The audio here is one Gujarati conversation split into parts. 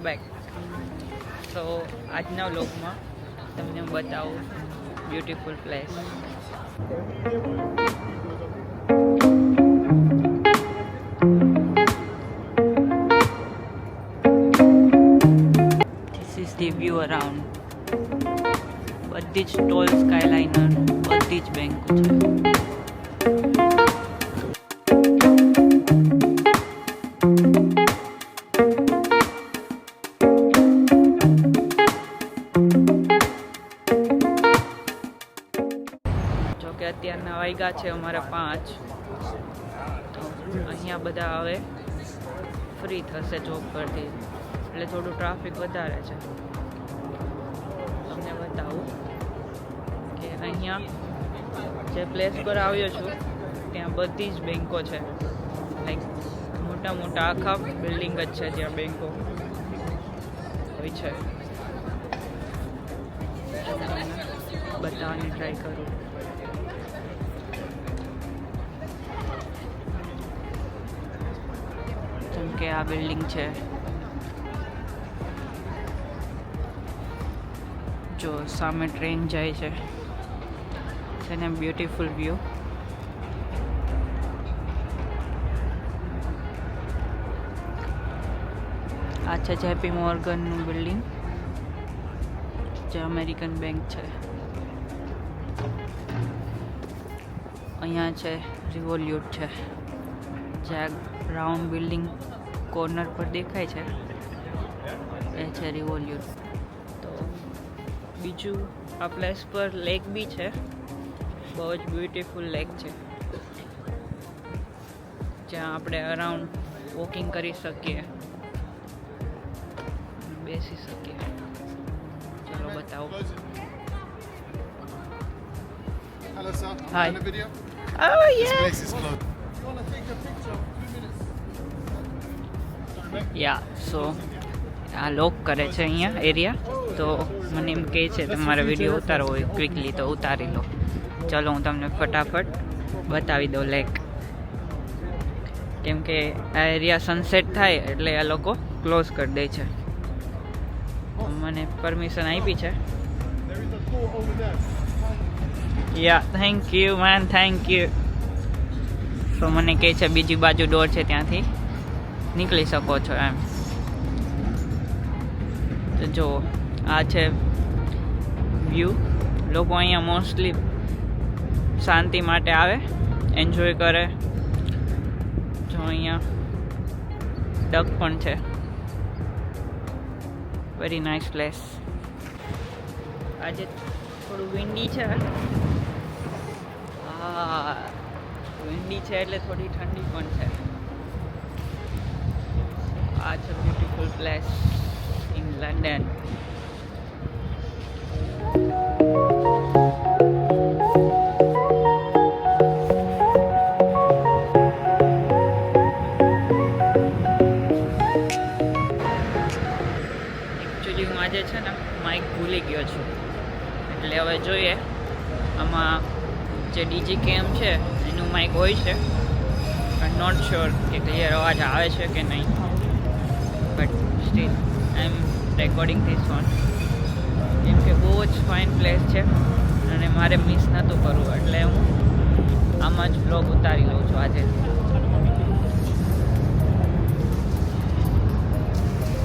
બેક. તો આજના વ્લોગમાં તમને હું બતાવું beautiful place. This is the view around. બધી જ ટોલ સ્કાયલાઇનર, બધી જ બેંકો છે. જોકે અત્યારના વાગ્યા છે અમારા 5. તો અહીંયા બધા હવે ફ્રી થશે જોબ પરથી, એટલે થોડું ટ્રાફિક વધારે છે. તમને બતાવું કે અહીંયા જે પ્લેસ પર આવ્યો છું ત્યાં બધી જ બેંકો છે. લાઈક મોટા મોટા આખા બિલ્ડિંગ જ છે જ્યાં બેંકો હોય છે. બતાવવાની ટ્રાય કરું. જેમ કે આ બિલ્ડિંગ છે, જો સામે ટ્રેન જાય છે, તેને બ્યુટીફુલ વ્યૂ. આ છે જેપી મોર્ગનનું બિલ્ડિંગ, જે અમેરિકન બેંક છે. અહીંયા છે રિવોલ્યુટ છે, જે રાઉન્ડ બિલ્ડિંગ કોર્નર પર દેખાય છે, એ છે રિવોલ્યુટ. તો બીજું આ પ્લેસ પર લેક બી છે, બહુ જ બ્યુટીફુલ લેક છે, જ્યાં આપણે અરાઉન્ડ વોકિંગ કરી શકીએ, બેસી શકીએ. ચલો બતાવો. Hello sir, Hi. in a video? Oh This yeah. place is closed. You want to take a picture? 2 minutes. યા સો આ લોક કરે છે અહીંયા એરિયા. તો મને એમ કહે છે તમારે વિડીયો ઉતારવો હોય ક્વિકલી તો ઉતારી લો. ચલો હું તમને ફટાફટ બતાવી દઉં લેક, કેમ કે આ એરિયા સનસેટ થાય એટલે આ લોકો ક્લોઝ કરી દે છે. મને પરમિશન આપી છે. There is a door over there. Yeah thank you man, thank you. તો મને કહે છે બીજી બાજુ ડોર છે, ત્યાંથી નીકળી શકો છો એમ. તો જો આ છે વ્યૂ. લોકો અહીંયા મોસ્ટલી શાંતિ માટે આવે, એન્જોય કરે. જો અહીંયા ડક પણ છે. Very nice place. આજે થોડું વિન્ડી છે. હા, વિન્ડી છે એટલે થોડી ઠંડી પણ છે. આ છે beautiful place in London. Actually હું આજે છે ને માઇક ભૂલી ગયો છું, એટલે હવે જોઈએ. આમાં જે ડીજી કેમ છે એનું માઇક હોય છે, પણ નોટ શ્યોર કે ક્લિયર અવાજ આવે છે કે નહીં. But still I am recording this one, કેમ કે બહુ જ ફાઇન પ્લેસ છે અને મારે મિસ નહોતું કરવું, એટલે હું આમાં જ બ્લોગ ઉતારી લઉં છું આજે.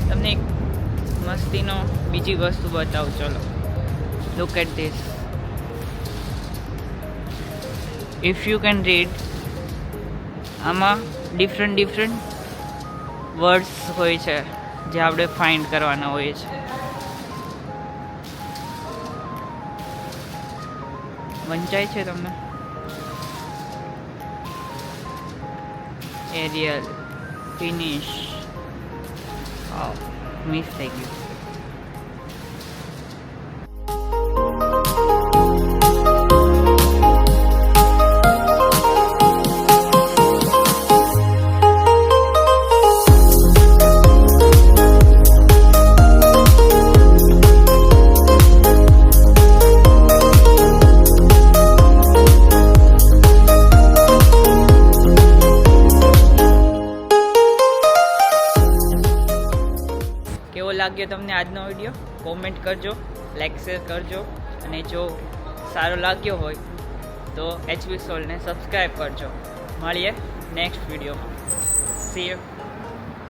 તમને એક મસ્તીનો બીજી વસ્તુ બતાવું. ચલો, look at this. If you can read, આમાં ડિફરન્ટ વર્ડ્સ હોય છે જે આપણે ફાઇન્ડ કરવાના હોય છે. વંચાય છે તમને? Aerial, finish. મિસ થઈ ગયું. લાગ્યો તમને આજનો વિડીયો કોમેન્ટ કરજો, લાઈક શેર કરજો, અને જો સારો લાગ્યો હોય તો HB Soul ને સબસ્ક્રાઈબ કરજો. મળીએ નેક્સ્ટ વિડીયોમાં. C you.